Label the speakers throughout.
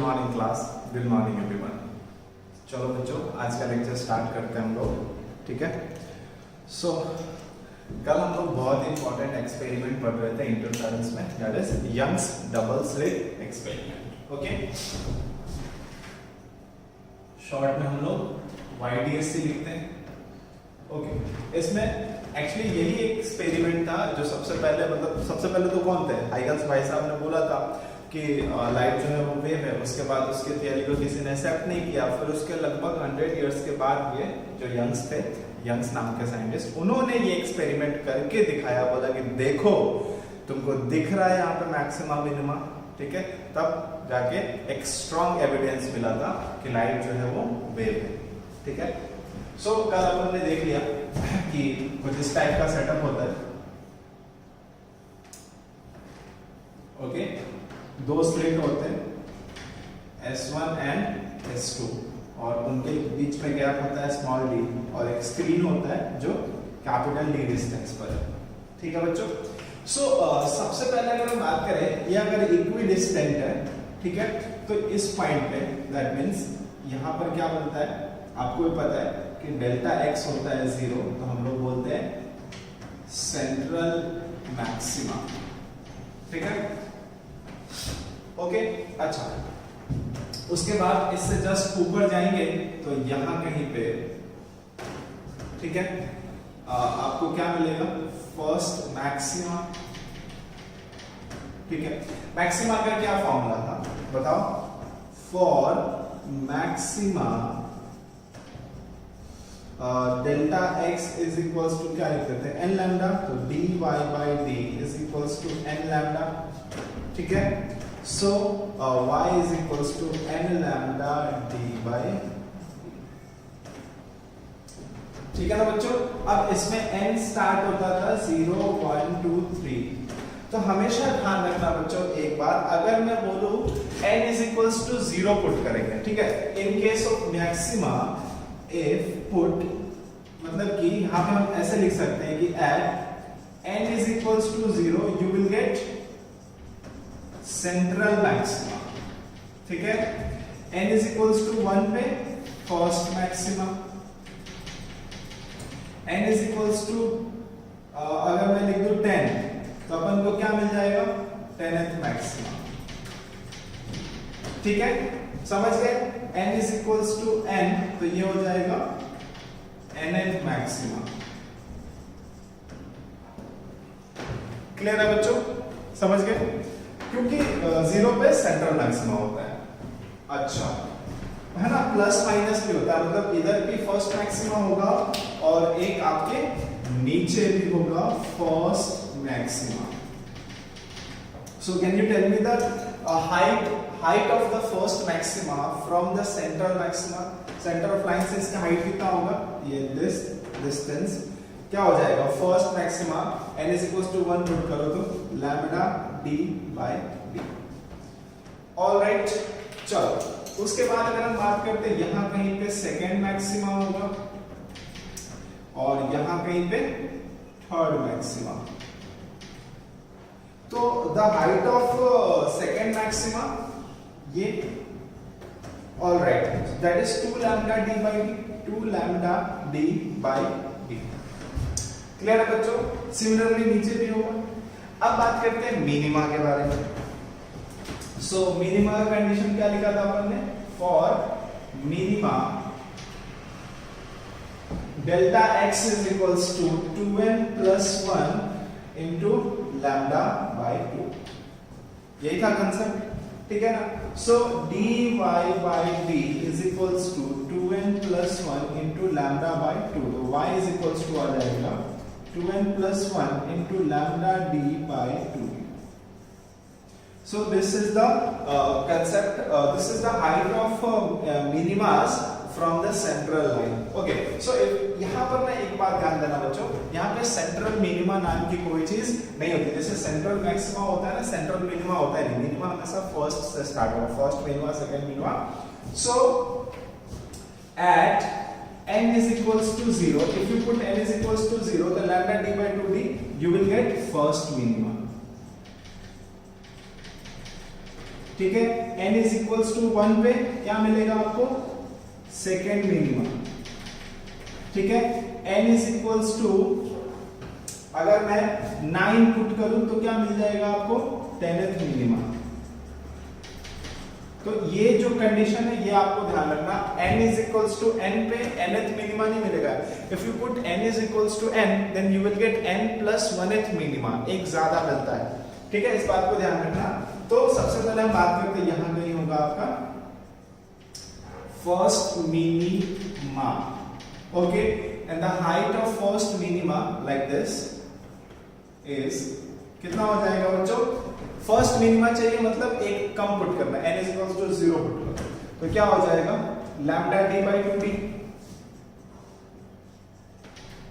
Speaker 1: Morning class, good morning everyone. चलो बच्चों, आज का लेक्चर स्टार्ट करते हैं हम लोग, ठीक है। सो कल हम लोग बहुत इंपॉर्टेंट एक्सपेरिमेंट पढ़ रहे थे इंटरफेरेंस में, that is Young's double slit experiment. Okay, short में हम लोग YDSC लिखते हैं। ओके, इसमें एक्चुअली यही एक एक्सपेरिमेंट था जो सबसे पहले तो कौन थे, हाइगन्स भाई साहब ने बोला था कि लाइट जो है वो वेव है। उसके बाद उसके थियरी को किसी ने एक्सेप्ट नहीं किया। फिर उसके लगभग 100 इयर्स के बाद ये जो यंग्स थे, यंग्स नाम के साइंटिस्ट, उन्होंने ये एक्सपेरिमेंट करके दिखाया। बोला कि देखो तुमको दिख रहा है यहाँ पे मैक्सिमा मिनिमा, ठीक है। तब जाके एक स्ट्रॉन्ग एविडेंस मिला था कि लाइट जो है वो वेव है, ठीक है। सो कल अपन ने देख लिया कि कुछ इस टाइप का सेटअप होता है। ओके, दो स्लिट होते हैं S1 एंड S2 और उनके बीच में गैप होता है स्मॉल d और एक स्क्रीन होता है जो कैपिटल D डिस्टेंस पर है, ठीक है बच्चों। सो सबसे पहले अगर हम बात करें, ये अगर इक्वी डिस्टेंट है, ठीक है, तो इस पॉइंट पे दैट मींस यहां पर क्या बनता है, आपको भी पता है कि डेल्टा x होता है 0, तो हम लोग बोलते हैं सेंट्रल मैक्सिमा, ठीक है। ओके, अच्छा, उसके बाद इससे जस्ट ऊपर जाएंगे तो यहां कहीं पे, ठीक है, आपको क्या मिलेगा, फर्स्ट मैक्सिमा, ठीक है। मैक्सिमा का क्या फॉर्मूला था बताओ, for maxima delta x is equals to क्या लिखते थे, n लैम्डा, तो dy by d is equals to n lambda, ठीक है। So y is equals to n lambda d by d, ठीक है ना बच्चों। अब इसमें n स्टार्ट होता था 0 1 2 3, तो हमेशा ध्यान रखना बच्चों एक बात, अगर मैं बोलूं n is equals to 0 put करेंगे, ठीक है। In case of maxima if put, मतलब कि यहां पे हम ऐसे लिख सकते हैं कि at n is equals to 0 you will get central maxima, ठीक है। n is equals to 1 पे first maxima, n is equals to अगर मैं लिख दूं 10 तो अपन को क्या मिल जाएगा, 10th maxima, ठीक है, समझ गए। n is equals to n, तो ये हो जाएगा nth मैक्सिमा। क्लियर है बच्चों, समझ गए, क्योंकि 0 पे सेंट्रल मैक्सिमा होता है, अच्छा है ना। प्लस माइनस भी होता है, मतलब इधर भी फर्स्ट मैक्सिमा होगा और एक आपके नीचे भी होगा first maxima. So can you tell me the height of the first maxima from the central maxima, center of line से इसका height कितना होगा, ये this distance क्या हो जाएगा, first maxima n is equals to 1 put करो तो lambda d by d। all right, चलो उसके बाद अगर हम बात करते हैं, यहाँ कहीं पे second maxima होगा और यहाँ कहीं पे third maxima। तो the height of second maxima ये all right, that is 2 lambda d by d, 2 lambda d by d। Clear है बच्चों, सिमिलरली नीचे भी होगा। अब बात करते हैं मिनिमा के बारे में। सो मिनिमा का कंडीशन क्या लिखा था अपन ने, for minima delta x is equals to 2n plus 1 into lambda by 2, यही था कंसेप्ट, ठीक है ना। सो dy by d is equals to 2n plus 1 into lambda by 2, तो y is equals to आ जाएगा 2n plus 1 into lambda d by 2। so this is the concept, this is the height of minimas from the central line। okay, so यहाँ पर ना एक बात ध्यान देना बच्चों, यहाँ पे सेंट्रल मिनिमा नाम की कोई चीज नहीं होती। जैसे सेंट्रल मैक्सिमा होता है ना, सेंट्रल मिनिमा होता है नहीं, मिनिमा हमेशा फर्स्ट से स्टार्ट होगा, first minima second minima. So at n is equals to 0, if you put n is equals to 0 the lambda d by 2d you will get first minima। ठीक है, n is equals to 1 पे क्या मिलेगा आपको, second minima. ठीक है, n is equals to अगर मैं 9 पुट करूं तो क्या मिल जाएगा आपको, 10th मिनिमा। तो ये जो कंडीशन है ये आपको ध्यान रखना, n is equals to n पे nth मिनिमा नहीं मिलेगा। If you put n is equals to n then you will get n plus 1th minima, एक ज्यादा मिलता है। ठीक है, इस बात को ध्यान रखना। तो सबसे पहले हम बात करते हैं, यहां कहीं होगा आपका first minima. Okay, and the height of first minima like this is, कितना हो जाएगा बच्चों, फर्स्ट मिनिमा चाहिए मतलब एक कम पुट करना, n is equals to 0 put करना, तो क्या हो जाएगा lambda d by 2d।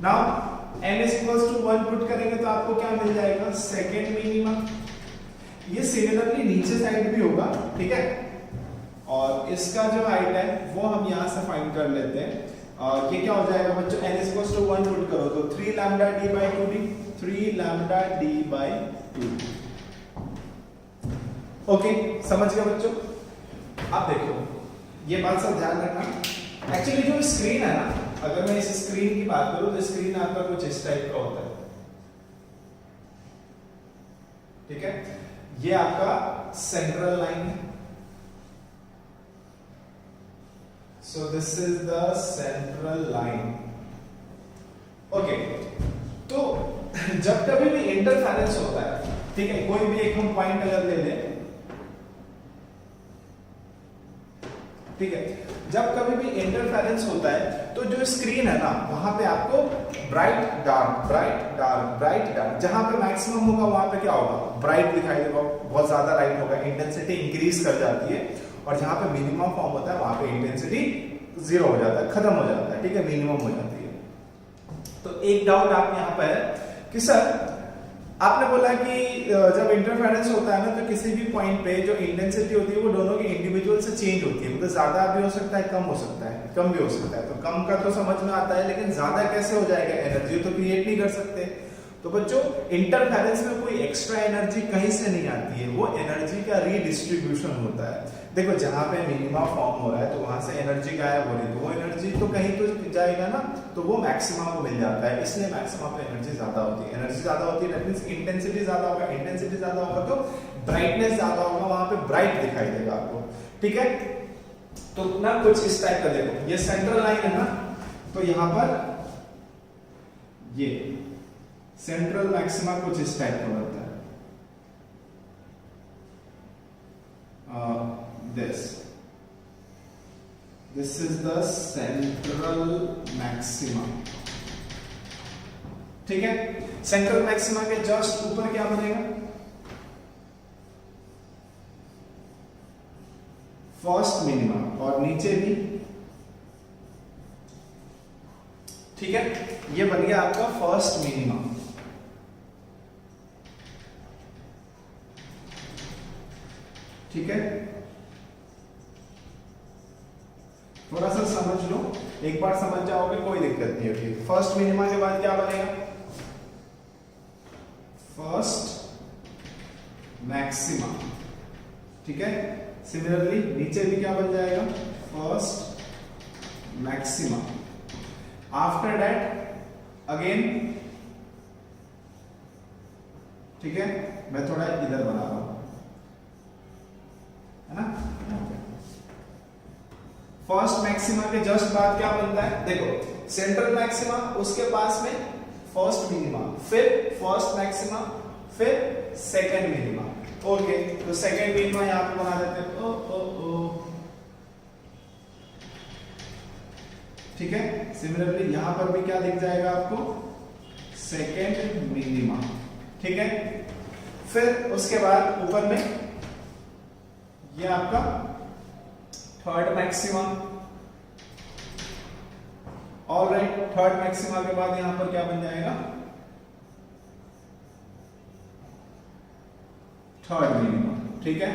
Speaker 1: Now n is equals to 1 put करेंगे तो आपको क्या मिल जाएगा, सेकेंड मिनिमा। ये सिमिलरली नीचे साइड भी होगा, ठीक है, और इसका जो हाइट है वो हम यहां से फाइंड कर लेते हैं। और ये क्या हो जाएगा बच्चों, n is equals to 1 put करो तो 3 lambda d by 2d, 3 lambda d by 2d। Okay, समझ गए बच्चों। अब देखो ये बात सब ध्यान रखना, एक्चुअली जो स्क्रीन है ना, अगर मैं इस स्क्रीन की बात करूं तो स्क्रीन आपका कुछ इस टाइप का होता है। ठीक है, ये आपका सेंट्रल लाइन है, so this is the central line. Okay, तो जब कभी भी इंटरफेरेंस होता है, ठीक है, कोई भी एक हम पॉइंट अगर ले लें, ठीक है, जब कभी भी इंटरफेरेंस होता है तो जो स्क्रीन है ना वहां पे आपको bright dark, bright dark, bright dark, जहां पे मैक्सिमम होगा वहां पे क्या होगा, ब्राइट दिखाई देगा, बहुत ज्यादा लाइट होगा, इंटेंसिटी इंक्रीज कर जाती है, और जहां पे मिनिमम फॉर्म होता है वहां पे इंटेंसिटी 0 हो जाता है, खत्म हो जाता है। ठीक है, मिनिमम हो जाती है। तो एक डाउट आप यहां पर है कि सर आपने बोला कि जब इंटरफेरेंस होता है ना तो किसी भी पॉइंट पे जो इंटेंसिटी होती है वो दोनों के इंडिविजुअल से चेंज होती है, मतलब ज्यादा भी हो सकता है, कम हो सकता है, कम भी हो सकता है। तो कम का तो समझ में आता है, लेकिन ज्यादा कैसे हो जाएगा, एनर्जी तो क्रिएट नहीं कर सकते। तो बच्चों इंटरफेरेंस में कोई एक्स्ट्रा एनर्जी कहीं से नहीं आती है, वो एनर्जी का रीडिस्ट्रीब्यूशन होता है। देखो जहां पे मिनिमा फॉर्म हो रहा है तो वहां से एनर्जी गायब हो रही है, तो वो एनर्जी तो कहीं तो जाएगा ना, तो वो मैक्सिमा को मिल जाता है, इसलिए मैक्सिमा पे एनर्जी ज्यादा होती है। एनर्जी ज्यादा होती है दैट मींस इंटेंसिटी ज्यादा होगा, इंटेंसिटी ज्यादा होगा तो ब्राइटनेस ज्यादा होगा, वहां पे ब्राइट दिखाई देगा आपको। ठीक है, तो ना कुछ इस टाइप का देखो, ये सेंट्रल लाइन है ना, तो यहां पर ये सेंट्रल मैक्सिमा कुछ इस टाइप का बनता है, this is the central maxima। ठीक है, सेंट्रल मैक्सिमा के जस्ट ऊपर क्या बनेगा, फर्स्ट मिनिमा, और नीचे भी। ठीक है, ये बन गया आपका फर्स्ट मिनिमा। ठीक है, थोड़ा सा समझ लो, एक बार समझ जाओगे कोई दिक्कत नहीं होगी। फर्स्ट मिनिमा के बाद क्या बनेगा, फर्स्ट मैक्सिमा। ठीक है, सिमिलरली नीचे भी क्या बन जाएगा, first maxima. After that again, ठीक है, मैं थोड़ा इधर बना रहा हूं, है ना। फर्स्ट मैक्सिमा के जस्ट बाद क्या बनता है, देखो सेंट्रल मैक्सिमा, उसके पास में फर्स्ट मिनिमा, फिर फर्स्ट मैक्सिमा, फिर सेकंड मिनिमा। ओके, तो सेकंड मिनिमा यहां पे बना देते हैं। ठीक है, सिमिलरली यहां पर भी क्या दिख जाएगा आपको, सेकंड मिनिमा। ठीक है, फिर उसके बाद ऊपर में ये आपका third maxima. Alright, third maxima के बाद यहां पर क्या बन जाएगा, थर्ड मिनिमा। ठीक है,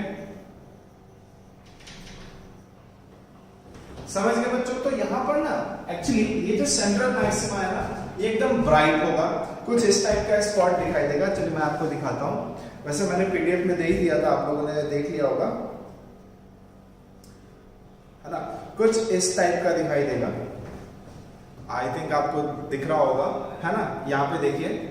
Speaker 1: समझ गए बच्चों। तो यहां पर ना एक्चुअली ये जो सेंट्रल मैक्सिमा है ना, ये एकदम ब्राइट होगा, कुछ इस टाइप का स्पॉट दिखाई देगा। चलिए मैं आपको दिखाता हूं, वैसे मैंने पीडीएफ में दे ही दिया था, आप लोगों ने देख लिया होगा। है ना, कुछ इस टाइप का दिखाई देगा। आई थिंक आपको दिख रहा होगा, है ना। यहाँ पे देखिए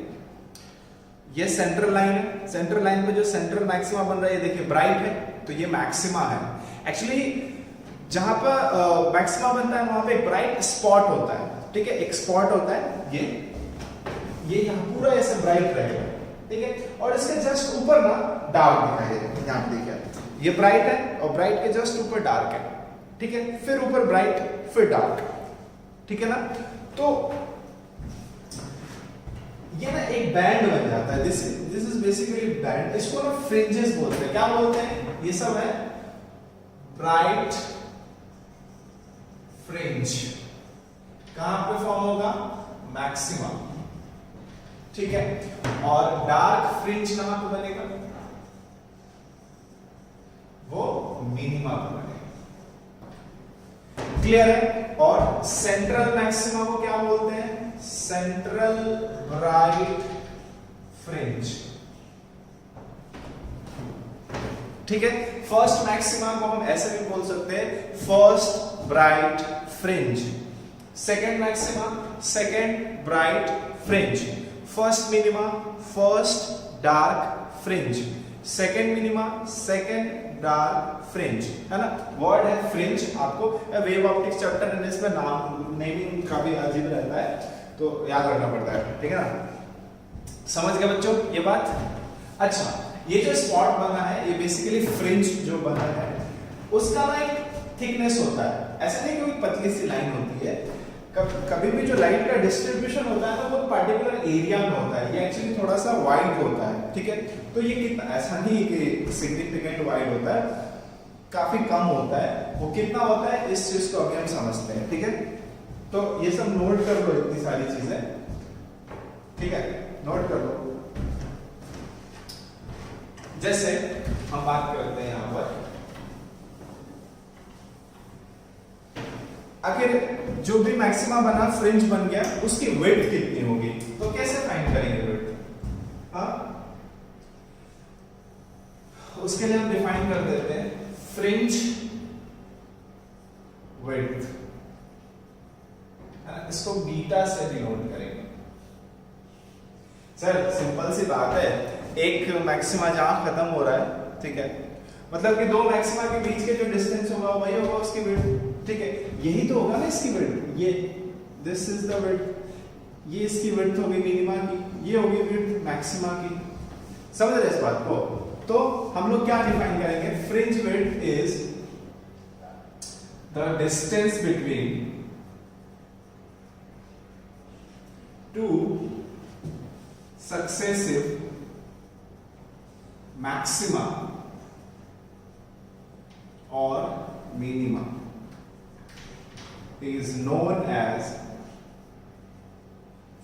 Speaker 1: ये सेंट्रल लाइन है, सेंट्रल लाइन पे जो सेंट्रल मैक्सिमा बन रहा है ये देखिए ब्राइट है, तो ये मैक्सिमा है। एक्चुअली जहां पर मैक्सिमा बनता है वहां पे एक ब्राइट स्पॉट होता है, ठीक है, एक स्पॉट होता है, ये यहाँ पूरा ऐसे ब्राइट रहेगा, ठीक है, और इसके जस्ट ऊपर ना डार्क दिखाई देगा। यहाँ पे देखिए ये ब्राइट है और ब्राइट के जस्ट ऊपर डार्क है, ठीक है, फिर ऊपर ब्राइट फिर डार्क, ठीक है ना। तो ये ना एक बैंड बन जाता है, दिस इज बेसिकली बैंड, इसको ना फ्रिंजेस बोलते हैं। क्या बोलते हैं? ये सब है ब्राइट फ्रिंज। कहां पे फॉर्म होगा? मैक्सिमा, ठीक है, और डार्क फ्रिंज कहां पे बनेगा? वो मिनिमा पे बनेगा। क्लियर है? और सेंट्रल मैक्सिमा को क्या बोलते हैं? सेंट्रल ब्राइट फ्रिंज, ठीक है। फर्स्ट मैक्सिमा को हम ऐसे भी बोल सकते हैं, first bright fringe. Second maxima, second bright fringe. First minima, first dark fringe. Second minima, second dark fringe, है ना। वर्ड है फ्रिंज, आपको वेव ऑप्टिक्स चैप्टर है, इसमें नाम नेमिंग काफी अजीब रहता है, तो याद रखना पड़ता है, ठीक है ना। समझ गए बच्चों ये बात? अच्छा, ये जो स्पॉट बना है ये बेसिकली फ्रिंज जो बना है उसका ना एक थिकनेस होता है, ऐसा नहीं कि कोई पतली सी लाइन होती है। कभी भी जो लाइट का डिस्ट्रीब्यूशन होता है ना वो पर्टिकुलर एरिया में होता है, ये एक्चुअली थोड़ा सा वाइड होता है, ठीक है। तो ये कितना, ऐसा नहीं कि सिग्निफिकेंट वाइड होता है, काफी कम होता है। वो कितना होता है इस चीज को अभी हम समझते हैं, ठीक है। तो ये सब नोट कर लो, इतनी सारी चीजें, ठीक है, नोट कर लो। जैसे हम बात करते हैं यहां पर, आखिर जो भी मैक्सिमा बना, फ्रिंज बन गया, उसकी विड्थ कितनी होगी? तो कैसे फाइंड करेंगे विड्थ? उसके लिए हम डिफाइन कर देते हैं फ्रिंज विड्थ, इसको बीटा से डिनोट करेंगे। सर सिंपल सी बात है, एक मैक्सिमा जहां खत्म हो रहा है, ठीक है, मतलब कि दो मैक्सिमा के बीच के जो डिस्टेंस होगा वही होगा उसकी विड्थ, ठीक है। यही तो होगा ना इसकी विड्थ, ये दिस इज द विड्थ, ये इसकी विड्थ होगी मिनिमा की, ये होगी विड्थ मैक्सिमा की। समझ रहे इस बात को? तो हम लोग क्या डिफाइन करेंगे? Fringe width is the distance between two successive maxima or minima is known as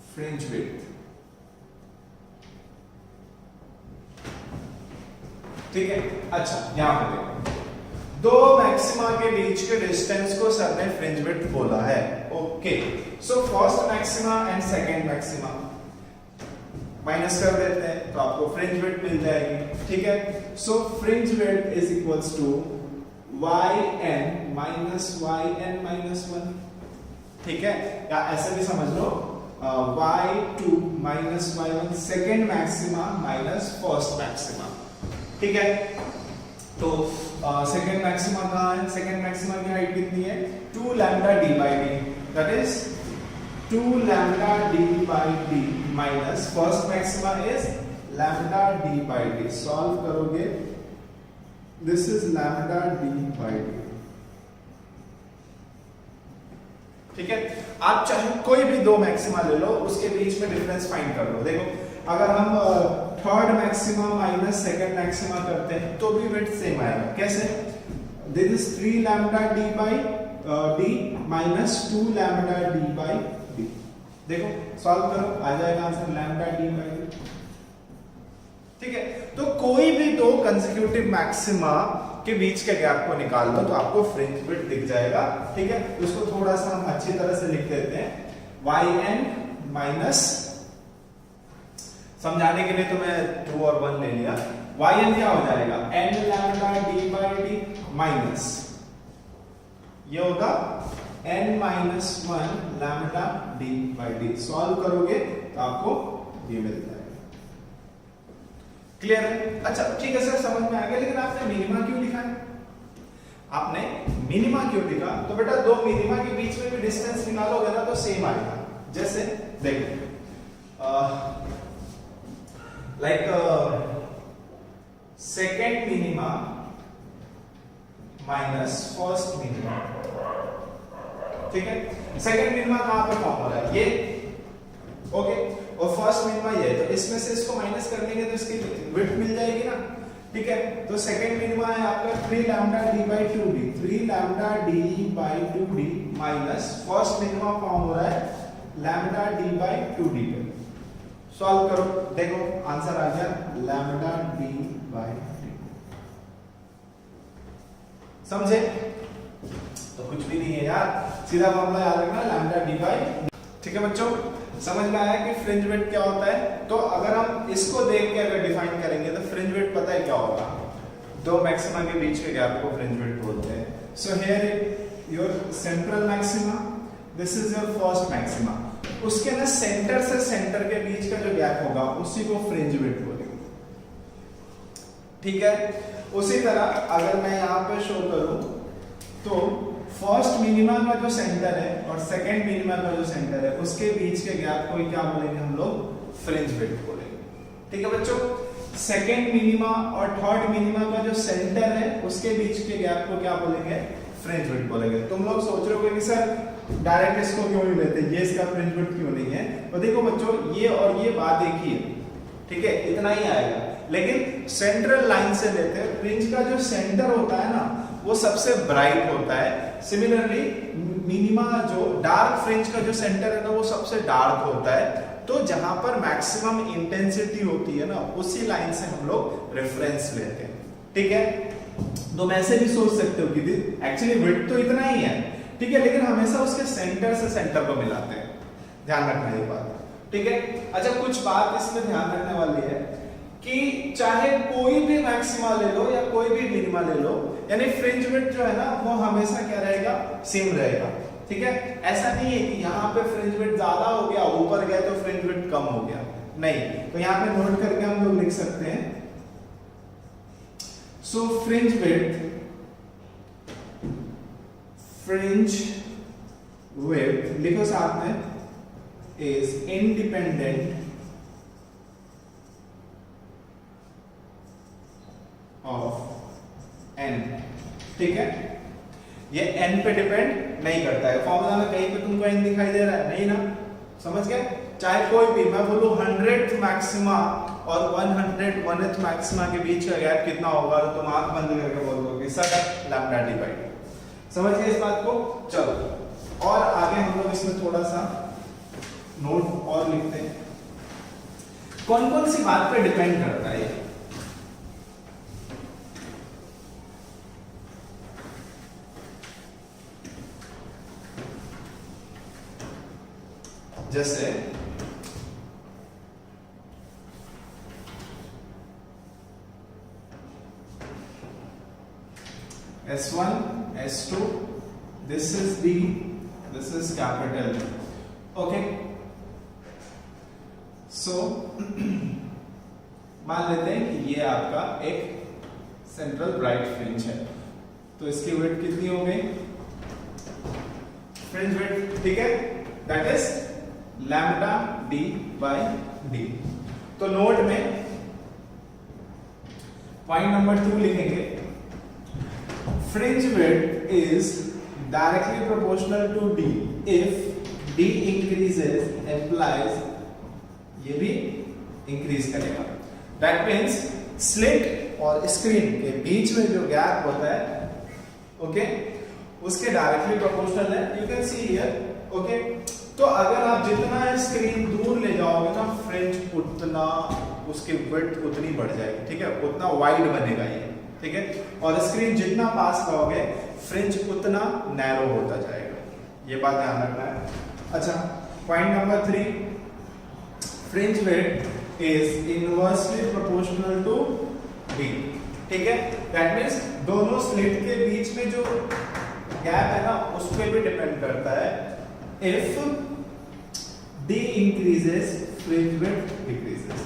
Speaker 1: fringe width, ठीक है। अच्छा, यहां पे देखो, दो मैक्सिमा के बीच के डिस्टेंस को सर ने फ्रिंज विड्थ बोला है, okay. So first maxima and second maxima minus कर देते हैं तो आपको फ्रिंज विड्थ मिल जाएगी, ठीक है। So fringe width is equals to yn minus yn minus 1, ठीक है, या ऐसे भी समझ लो y2 minus y1 second maxima minus first maxima, ठीक है। तो सेकेंड मैक्सिमा कहां है? सेकेंड मैक्सिमा की हाइट कितनी है? 2 lambda d by d, that is 2 lambda d by d minus first maxima is lambda d by d. Solve करोगे, this is lambda d by d, ठीक है। आप चाहे कोई भी दो मैक्सिमा ले लो, उसके बीच में डिफरेंस फाइंड कर लो। देखो अगर हम third maxima minus second maxima करते हैं तो भी विड्थ सेम आएगा। कैसे? This is 3 lambda d by d minus 2 lambda d by d। देखो सॉल्व करो, आ जाएगा answer lambda d by d, ठीक है। तो कोई भी दो कंसेक्यूटिव मैक्सिमा के बीच के गैप को निकाल लो तो आपको फ्रिंज विड्थ दिख जाएगा, ठीक है। उसको थोड़ा सा हम अच्छी तरह से लिख देते हैं yn माइनस, समझाने के लिए तो मैं 2 और 1 ले लिया, yn क्या हो जाएगा? n lambda d by d minus ये होगा n-1 lambda d by d। Solve करोगे तो आपको ये मिल जाएगा। क्लियर है? अच्छा ठीक है सर, समझ में आ गया, लेकिन आपने मिनिमा क्यों लिखा है? आपने मिनिमा क्यों लिखा? तो बेटा दो मिनिमा के बीच में भी डिस्टेंस निकालोगे ना तो सेम आएगा। जैसे देखो like second minima minus first minima, ठीक है? सेकेंड मिनिमा कहां पे फॉर्म हो रहा है? ये ओके, और फर्स्ट मिनिमा ये, तो इसमें से इसको माइनस कर देंगे तो इसकी विड्थ मिल जाएगी ना, ठीक है? तो सेकेंड मिनिमा है आपका 3 lambda d by 2d, 3 lambda d by 2d minus first minima form हो रहा है लैम्डा d by 2d पे। सॉल्व करो, देखो आंसर आ गया लैम्डा d by 2। समझे? तो कुछ भी नहीं है यार, सीधा फॉर्मूला याद रखना लैम्डा d by। ठीक है बच्चों, समझ में आया कि फ्रिंज विड्थ क्या होता है? तो अगर हम इसको देख के अगर डिफाइन करेंगे तो फ्रिंज विड्थ पता है क्या होगा? दो मैक्सिमा के बीच के गैप को फ्रिंज विड्थ बोलते हैं। So here your central maxima, this is your first maxima, उसके ना सेंटर से सेंटर के बीच का जो गैप होगा उसी को फ्रिंज विड्थ बोलेंगे। ठीक है? उसी तरह अगर मैं यहाँ पे शो करूं तो फर्स्ट मिनिमा का जो सेंटर है और सेकंड मिनिमा का जो सेंटर है उसके बीच के गैप को क्या बोलेंगे हम लोग? फ्रिंज विड्थ बोलेंगे। ठीक है बच्चों? सेकंड मिनिमा और थर्ड मिनिमा का जो सेंटर है उसके बीच के गैप को क्या बोलेंगे? फ्रिंज विड्थ बोलेंगे। तुम लोग सोच रहे हो कि सर डायरेक्ट इसको क्यों नहीं लेते, ये इसका फ्रिंज विड्थ क्यों नहीं है? तो देखो बच्चों, ये और ये बात एक ही है, ठीक है? इतना ही आएगा, लेकिन सेंट्रल लाइन से लेते हैं। फ्रिंज का जो सेंटर होता है ना वो सबसे ब्राइट होता है। सिमिलरली मिनिमा जो डार्क फ्रिंज का जो सेंटर है ना वो सबसे डार्क होता है। तो जहां पर मैक्सिमम इंटेंसिटी होती है ना उसी लाइन से हम लोग रेफरेंस लेते हैं। ठीक है? तो ऐसे भी सोच सकते हो कि एक्चुअली विड्थ तो इतना ही है, ठीक है, लेकिन हमेशा उसके सेंटर से सेंटर को मिलाते हैं। ध्यान रखना ये बात, ठीक है? अच्छा, कुछ बात इसमें ध्यान रखने वाली है कि चाहे कोई भी मैक्सिमा ले लो या कोई भी मिनिमा ले लो, यानी फ्रिंज विड्थ जो है ना वो हमेशा क्या रहेगा? सेम रहेगा। ठीक है? ऐसा नहीं है कि यहाँ पे फ्रिंज विड्थ ज्यादा हो गया, ऊपर गया तो फ्रिंज विड्थ कम हो गया, नहीं। तो यहाँ पे नोट करके हम लोग लिख सकते हैं, सो फ्रिंज विड्थ लिखो साथ में, इज इंडिपेंडेंट ऑफ n। ठीक है? ये n पे डिपेंड नहीं करता है। फॉर्मूला में कहीं पे तुमको n दिखाई दे रहा है? नहीं ना? समझ गए? चाहे कोई भी, मैं बोलूं 100th मैक्सिमा और 101th मैक्सिमा के बीच का गैप कितना होगा तो तुम आंख बंद करके बोल दोगे सर लैम्डा d by 2। समझ गए इस बात को? चलो और आगे हम लोग इसमें थोड़ा सा नोट और लिखते हैं। कौन कौन सी बात पे डिपेंड करता है? जैसे S1, S2, this is D, this is capital, okay? So मान लेते हैं कि ये आपका एक सेंट्रल ब्राइट फ्रिंज है, तो इसकी विड्थ कितनी हो गई? फ्रिंज विड्थ, ठीक है, that is lambda d by d। तो नोट में पॉइंट नंबर 2 लिखेंगे, fringe width is directly proportional to d if d increases implies ये भी इंक्रीज करेगा। दैट मीन्स स्लिट और स्क्रीन के बीच में जो गैप होता है, ओके, उसके डायरेक्टली प्रोपोर्शनल है। You can see here, okay. तो अगर आप जितना स्क्रीन दूर ले जाओगे ना फ्रिंज उतना उसकी विड्थ उतनी बढ़ जाएगी, ठीक है, उतना वाइड बनेगा ये, ठीक है। और स्क्रीन जितना पास करोगे फ्रिंज उतना नैरो होता जाएगा, ये बात ध्यान रखना है। अच्छा, point number 3, fringe width is inversely proportional to d, ठीक है। दैट मींस दोनों स्लिट के बीच में जो गैप है ना उस पर भी डिपेंड करता है। If d increases fringe width decreases।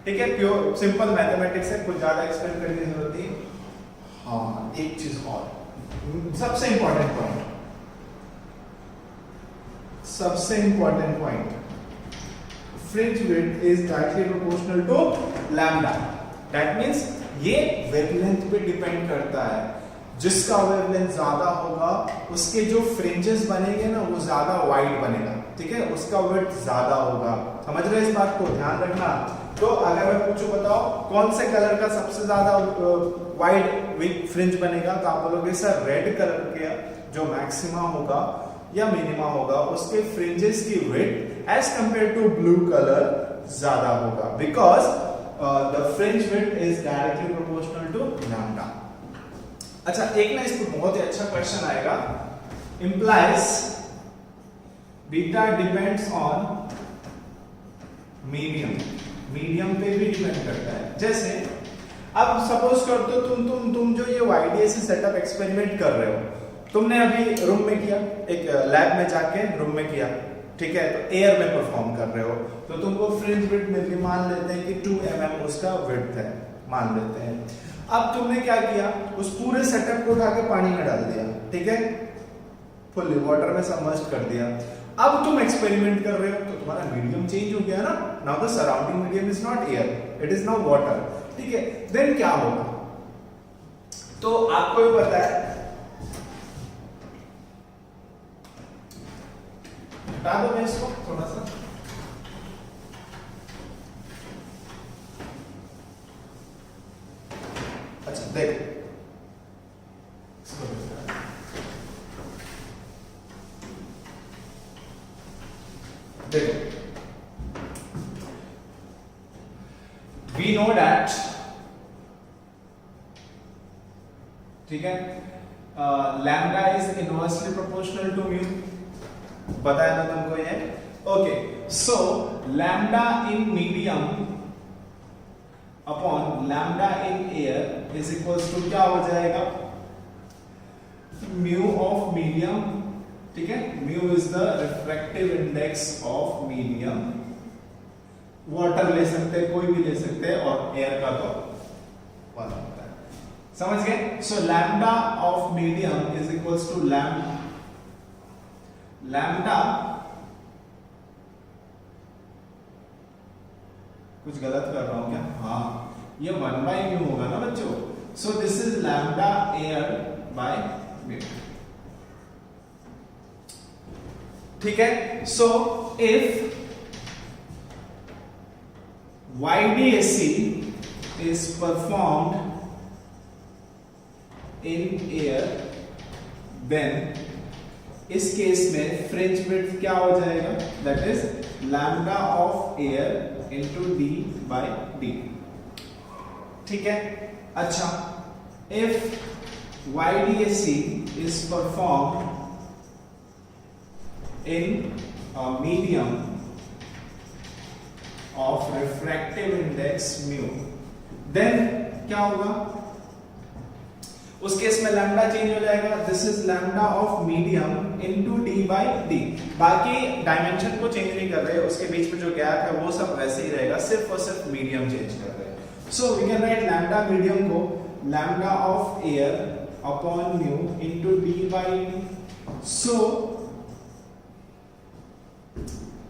Speaker 1: ठीक है, प्योर सिंपल मैथमेटिक्स है, कुछ ज्यादा एक्सप्लेन करने की जरूरत नहीं। हाँ एक चीज और, सबसे important point, fringe width is directly proportional to lambda। That means ये वेवलेंथ पे डिपेंड करता है। जिसका वेवलेंथ ज्यादा होगा उसके जो फ्रिंजेस बनेंगे ना वो ज्यादा वाइड बनेगा। ठीक है, उसका विड्थ ज्यादा होगा। समझ रहे इस बात को, ध्यान रखना। तो अगर मैं पूछूं बताओ कौन से कलर का सबसे ज्यादा वाइड फ्रिंज बनेगा, तो आप बोलोगे सर रेड कलर का जो मैक्सिमा होगा या मिनिमा होगा उसके फ्रिंजेस की width as compare to blue colour ज्यादा होगा, because the fringe width is directly proportional to lambda. अच्छा, एक ना इस पर बहुत ही अच्छा क्वेश्चन आएगा, implies beta depends on medium पे भी डिपेंड करता है। जैसे अब सपोज कर दो तुम जो ये YDAC सेटअप एक्सपेरिमेंट कर रहे हो, तुमने अभी रूम में किया, एक लैब में जाके रूम में किया, ठीक है, तो एयर में परफॉर्म कर रहे हो, तो तुमको फ्रिंज विड्थ मिल गई, मान लेते हैं कि 2 mm उसका विड्थ है, मान लेते हैं। अब तुमने क्या किया, उस पूरे सेटअप को उठा के पानी में डाल दिया, ठीक है, फुल्ली वाटर में सबमर्ज कर दिया। अब तुम एक्सपेरिमेंट कर रहे हो तो तुम्हारा मीडियम चेंज हो गया ना। Now the surrounding medium is not air, it is now water. ठीक है, देन क्या होगा, तो आपको भी पता है, हटा दो मैं इसको थोड़ा सा। अच्छा देखो, we know that, ठीक है, lambda is inversely proportional to mu, बताया ना तुमको ये। Okay, so lambda in medium upon lambda in air is equals to क्या हो जाएगा, म्यू ऑफ मीडियम। ठीक है, mu is the refractive index of medium. Water ले सकते हैं, कोई भी ले सकते हैं, और एयर का तो 1 होता है। समझ गए? So lambda of medium is equals to lambda, कुछ गलत कर रहा हूं क्या? हाँ, ये 1/म्यू होगा ना बच्चों। So this is lambda air by mu. ठीक है, so if YDAC is performed in air, then इस केस में फ्रिंज विड्थ क्या हो जाएगा, that is lambda of air into d by d। ठीक है, अच्छा, if YDAC is performed in a medium of refractive index mu, then क्या होगा, उस केस में लैम्डा चेंज हो जाएगा, this is lambda of medium into d by d। बाकी डायमेंशन को चेंज नहीं कर रहे, उसके बीच में जो गैप है वो सब वैसे ही रहेगा, सिर्फ और सिर्फ मीडियम चेंज कर रहे हैं। So we can write lambda medium को lambda of air upon mu into d by d। So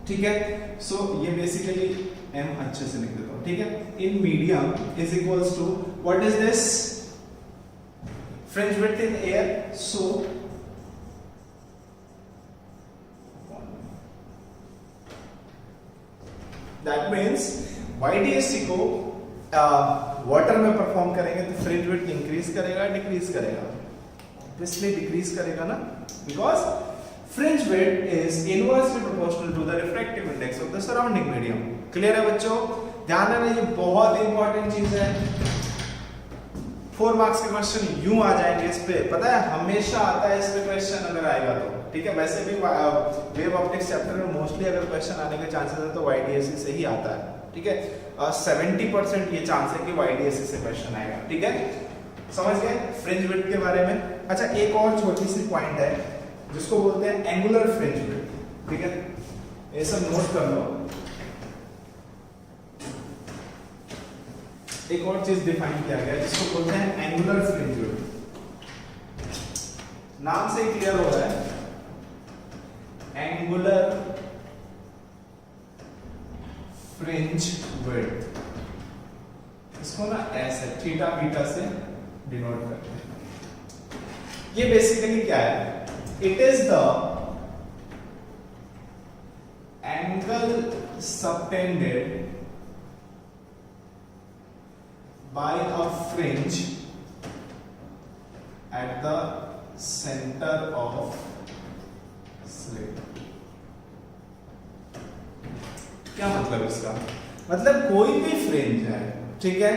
Speaker 1: ठीक है, सो ये बेसिकली m अच्छे से लिख देता हूं, ठीक है, in medium is equals to what is this, fringe width in air, so that means YDAC को वाटर में परफॉर्म करेंगे तो फ्रिंज विड्थ इंक्रीज करेगा डिक्रीज करेगा, इसलिए डिक्रीज करेगा ना, because fringe width is inversely proportional to the refractive index of the surrounding medium। Clear है बच्चों? ध्यान देना, ये बहुत इंपॉर्टेंट चीज है। 4 मार्क्स के क्वेश्चन यूं आ जाएंगे इस पे, पता है, हमेशा आता है इस पे क्वेश्चन अगर आएगा तो। ठीक है, वैसे भी वेव ऑप्टिक्स चैप्टर में मोस्टली अगर क्वेश्चन आने के चांसेस है तो YDAC से ही आता है। ठीक है, 70% ये चांस है कि YDAC से क्वेश्चन आएगा। ठीक है, समझ गए फ्रिंज विड्थ के बारे में। अच्छा एक और छोटी सी पॉइंट है जिसको बोलते हैं एंगुलर फ्रिंज विड्थ, ठीक है, ये सब नोट कर लो। एक और चीज डिफाइन किया गया जिसको बोलते हैं एंगुलर फ्रिंज विड्थ। नाम से ही क्लियर हो रहा है, एंगुलर फ्रिंज विड्थ, इसको ना ऐसे थीटा बीटा से डिनोट करते हैं। ये बेसिकली क्या है, it is the angle subtended by a fringe at the center of slit। क्या मतलब इसका, मतलब कोई भी फ्रिंज है, ठीक है,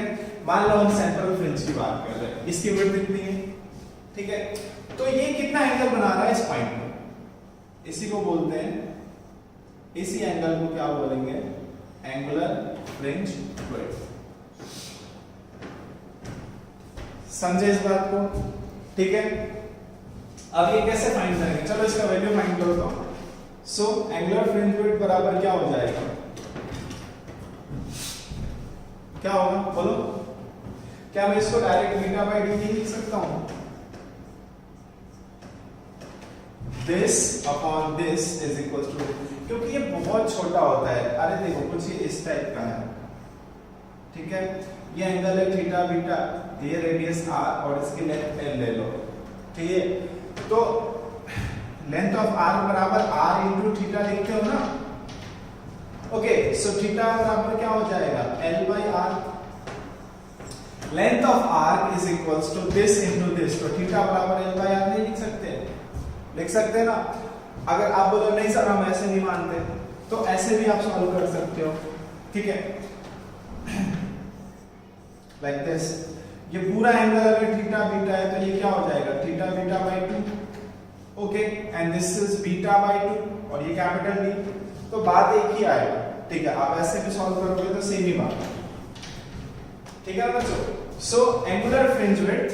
Speaker 1: मान लो हम सेंट्रल फ्रिंज की बात कर रहे हैं, इसकी विड्थ कितनी है, ठीक है, तो ये कितना एंगल बना रहा है इस पॉइंट पर, इसी को बोलते हैं, इसी एंगल को क्या बोलेंगे, एंगुलर फ्रिंज विड्थ। समझे इस बात को, ठीक है। अब ये कैसे फाइंड करेंगे, चलो इसका वैल्यू फाइंड करो तो। सो एंगुलर फ्रिंज विड्थ बराबर क्या हो जाएगा, क्या होगा बोलो, क्या मैं इसको डायरेक्ट बीटा बाई डी लिख सकता हूं, this upon this is equal to, क्योंकि ये बहुत छोटा होता है, अरे देखो कुछ ये इस टाइप का है, ठीक है, ये एंगल है थीटा बीटा, ये रेडियस आर और इसकी लेंथ एल ले लो, ठीक है, तो लेंथ ऑफ आर बराबर आर इंटू थीटा लिखते हो ना, ओके, सो थीटा बराबर क्या हो जाएगा, L by R, length of R is equals to this into this, तो थीटा बराबर एल बाई आर नहीं लिख सकते, लिख सकते ना। अगर आप बोलो नहीं सर हम ऐसे नहीं मानते, तो ऐसे भी आप सॉल्व कर सकते हो, ठीक है, लाइक दिस, ये पूरा एंगल अगर थीटा बीटा है तो ये क्या हो जाएगा, theta beta by 2, okay, and this is beta by 2 और ये कैपिटल डी, तो बात एक ही आएगा, ठीक है, आप ऐसे भी सॉल्व करोगे तो सेम ही बात, ठीक है बच्चों। So angular fringe width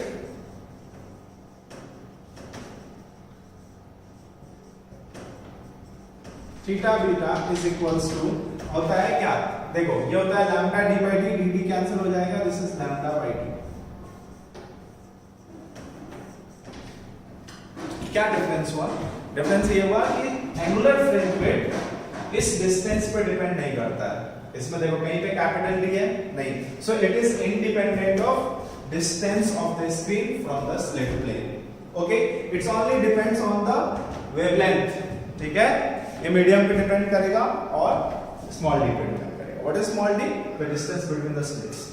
Speaker 1: theta beta is equals to होता है क्या, देखो ये होता है lambda D by D, D D cancel हो जाएगा, this is lambda by D. क्या डिफरेंस हुआ, डिफरेंस ये हुआ कि एंगुलर फ्रिंज विड्थ इस डिस्टेंस पर डिपेंड नहीं करता है, इसमें देखो कहीं पे कैपिटल डी है नहीं, so it is independent of distance of the screen from the slit plane, okay, it's only depends on the wavelength, ठीक है, ये मीडियम पे डिपेंड करेगा और स्मॉल डी पे डिपेंड करेगा। What is small D, the distance between the slits,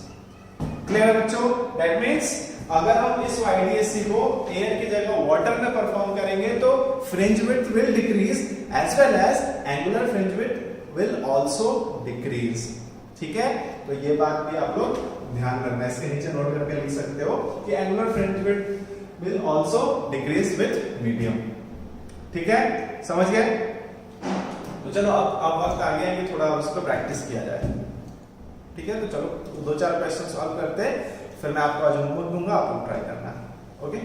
Speaker 1: clear है बच्चों, दैट मींस अगर हम इस YDSC को एयर की जगह वाटर में परफॉर्म करेंगे तो fringe width will decrease as well as angular fringe width will also decrease, ठीक है, तो ये बात भी आप लोग ध्यान रखना, इसके नीचे नोट करके लिख सकते हो कि angular fringe width will also decrease with medium, ठीक है, समझ गए। तो चलो अब वक्त आ गया कि थोड़ा उसको प्रैक्टिस किया जाए, ठीक है, तो चलो 2-4 क्वेश्चन सॉल्व करते हैं, फिर मैं आपको आज होमवर्क दूंगा, आपको ट्राई करना है, ओके।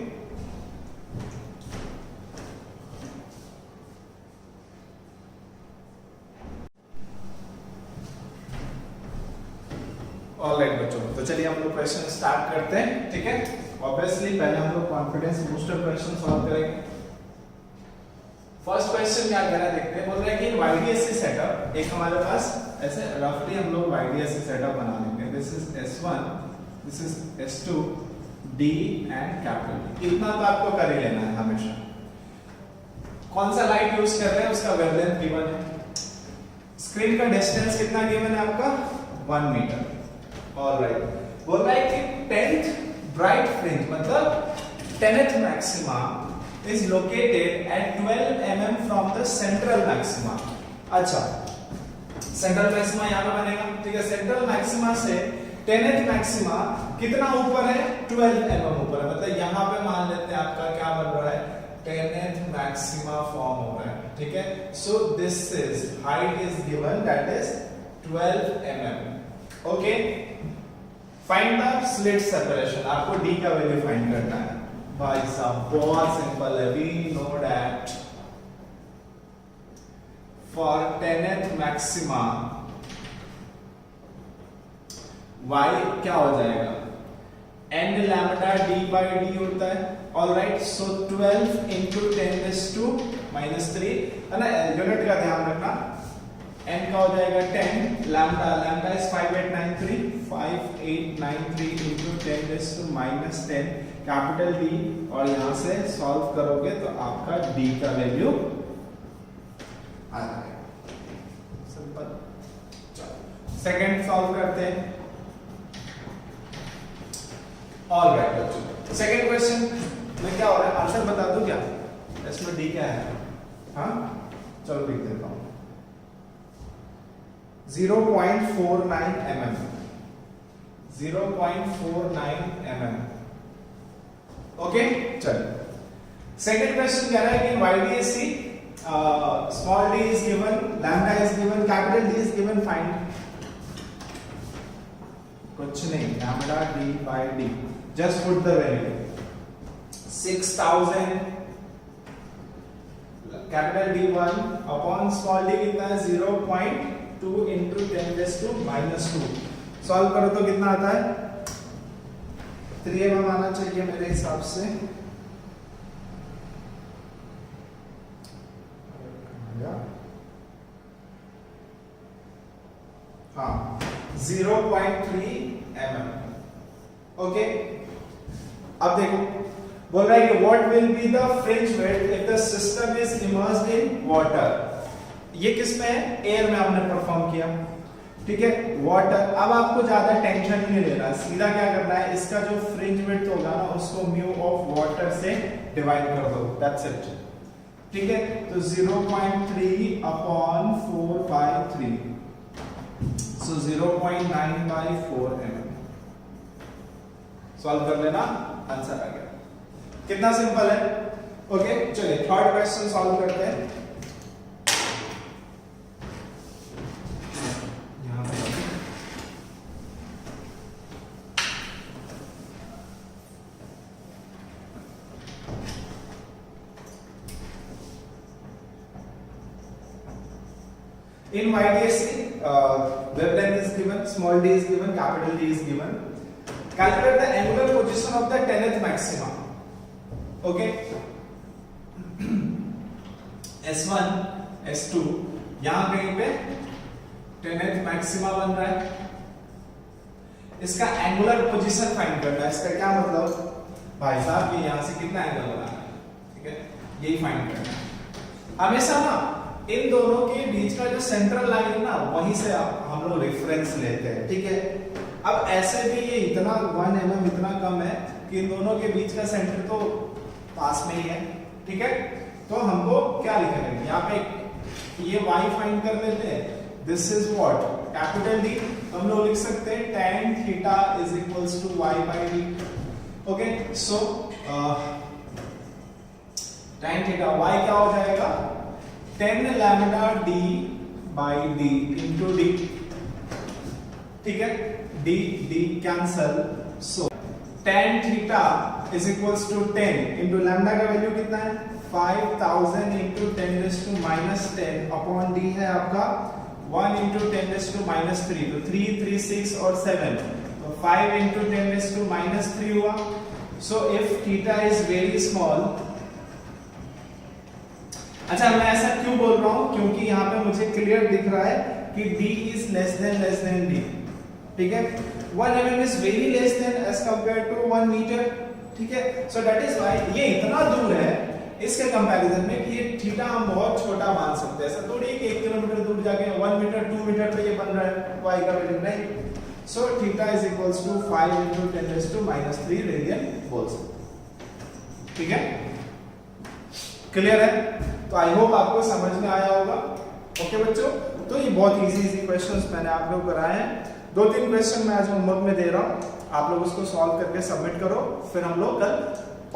Speaker 1: ऑलराइट बच्चों, तो चलिए हम लोग क्वेश्चन स्टार्ट करते हैं, ठीक है। ऑब्वियसली पहले हम लोग कॉन्फिडेंस बूस्टर क्वेश्चन सॉल्व करेंगे। फर्स्ट क्वेश्चन क्या कह रहा है देखते हैं, बोल रहा है कि YDSC सेटअप एक हमारे पास ऐसे रफली हम लोग YDSC सेटअप बना लेंगे, this is S1, this is S2, D and capital, इतना तो आपको कर ही लेना है हमेशा। कौन सा लाइट यूज कर रहे हैं उसका वेवलेंथ गिवन है, स्क्रीन का डिस्टेंस कितना गिवन है आपका 1 मीटर, ऑलराइट। बोल रहा है कि 10th ब्राइट फ्रिंज मतलब 10th maxima is located at 12 mm from the central maxima। अच्छा, सेंट्रल मैक्सिमा यहाँ पे बनेगा, ठीक है, सेंट्रल मैक्सिमा से 10th मैक्सिमा कितना ऊपर है, 12 mm ऊपर है, मतलब यहाँ पे मान लेते हैं आपका क्या बन रहा है, 10th मैक्सिमा फॉर्म हो रहा है, ठीक है। So this is height is given that is 12 mm, okay. Find the slit separation, आपको d का वैल्यू फाइंड करना है। भाई साहब बहुत सिंपल है, we know that for 10th maxima y क्या हो जाएगा, n lambda d by d होता है। ऑलराइट, सो 12 into 10⁻³ है ना, यूनिट का ध्यान रखना, n का हो जाएगा 10, lambda is 5893 into 10⁻10 capital D, और यहां से सॉल्व करोगे तो आपका D का वैल्यू आ जाएगा। सिंपल। चलो सेकंड सॉल्व करते हैं। ऑलराइट बच्चों, सेकंड क्वेश्चन में क्या हो रहा है, आंसर बता दूं क्या, इसमें D क्या है? हाँ चलो लिख देता हूं, 0.49 mm, 0.49 mm। ओके चलिए, सेकंड क्वेश्चन कह रहा है कि YDSC small d is given, lambda is given, capital D is given, find। कुछ नहीं, lambda d by d, just put the value 6000 capital D1 upon small d कितना है 0.2 into 10⁻²। Solve करो तो कितना आता है, 3 mm आना चाहिए मेरे हिसाब से। हाँ 0.3 mm। ओके, अब देखो बोल रहा है कि what will be the fringe width if the system is immersed in water. ये किस में है, एयर में आपने परफॉर्म किया, ठीक है, वाटर। अब आपको ज्यादा टेंशन नहीं लेना, सीधा क्या करना है, इसका जो फ्रिंज विड्थ होगा ना उसको म्यू ऑफ वाटर से डिवाइड कर दो, दैट्स इट, ठीक है। तो 0.3 अपॉन 4/3, सो 0.9/4 mm। सॉल्व कर लेना, आंसर आ गया। कितना सिंपल है। ओके चलिए थर्ड क्वेश्चन सॉल्व करते हैं। In YDSC, wavelength is given, small d is given, capital D is given. Calculate the angular position of the 10th maxima. Okay. S1, S2, यहां कहीं पे 10th maxima बन रहा है, इसका एंगुलर पोजीशन फाइंड करना है। इसका क्या मतलब भाई साहब, ये यहां से कितना एंगल बनाना है, ठीक है, यही फाइंड करना है। हमेशा ना इन दोनों के बीच का जो सेंट्रल लाइन है ना, वहीं से हम लोग रेफरेंस लेते हैं, ठीक है। अब ऐसे भी ये इतना 1 mm इतना कम है कि इन दोनों के बीच का सेंटर तो पास में ही है, ठीक है। तो हमको क्या लिखेंगे, यहाँ पे ये y फाइंड कर लेते हैं, this is what, capital D, हम लोग लिख सकते हैं tan theta is equals to y by d। Okay, so tan theta y क्या हो जाएगा, 10 lambda d by d into d, ठीक है, d d cancel, so tan theta is equals to 10 into lambda का वैल्यू कितना है 5000 into 10⁻10 upon d है आपका 1 into 10⁻3, तो 3 3 6 और 7, तो 5 into 10⁻3 हुआ। So if theta is very small, अच्छा मैं ऐसा क्यों बोल रहा हूं, क्योंकि यहाँ पे मुझे क्लियर दिख रहा है कि d is less than d, ठीक है। 1 mm is very less than as compare to 1 metre, ठीक है। सो दैट इज व्हाई ये इतना दूर है इसके कंपैरिजन में कि ये थीटा हम बहुत छोटा मान सकते हैं। ऐसा थोड़ी है कि 1 किलोमीटर दूर जाके 1 मीटर 2 मीटर पे ये बन रहा है y का वैल्यू, नहीं। So theta is equals to 5 into 10⁻³ radian बोल सकते, ठीक है। क्लियर है, तो आई होप आपको समझ में आया होगा। ओके बच्चों, तो ये बहुत इजी क्वेश्चंस मैंने आप लोग कराए हैं। 2-3 क्वेश्चन मैं आज होमवर्क में दे रहा हूँ, आप लोग उसको सॉल्व करके सबमिट करो, फिर हम लोग कल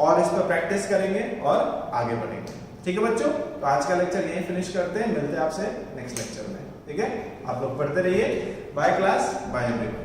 Speaker 1: और इस पर प्रैक्टिस करेंगे और आगे बढ़ेंगे, ठीक है बच्चों। तो आज का लेक्चर यहीं फिनिश करते हैं, मिलते हैं आपसे नेक्स्ट लेक्चर में, ठीक है। आप लोग पढ़ते रहिए। Bye class, bye everyone.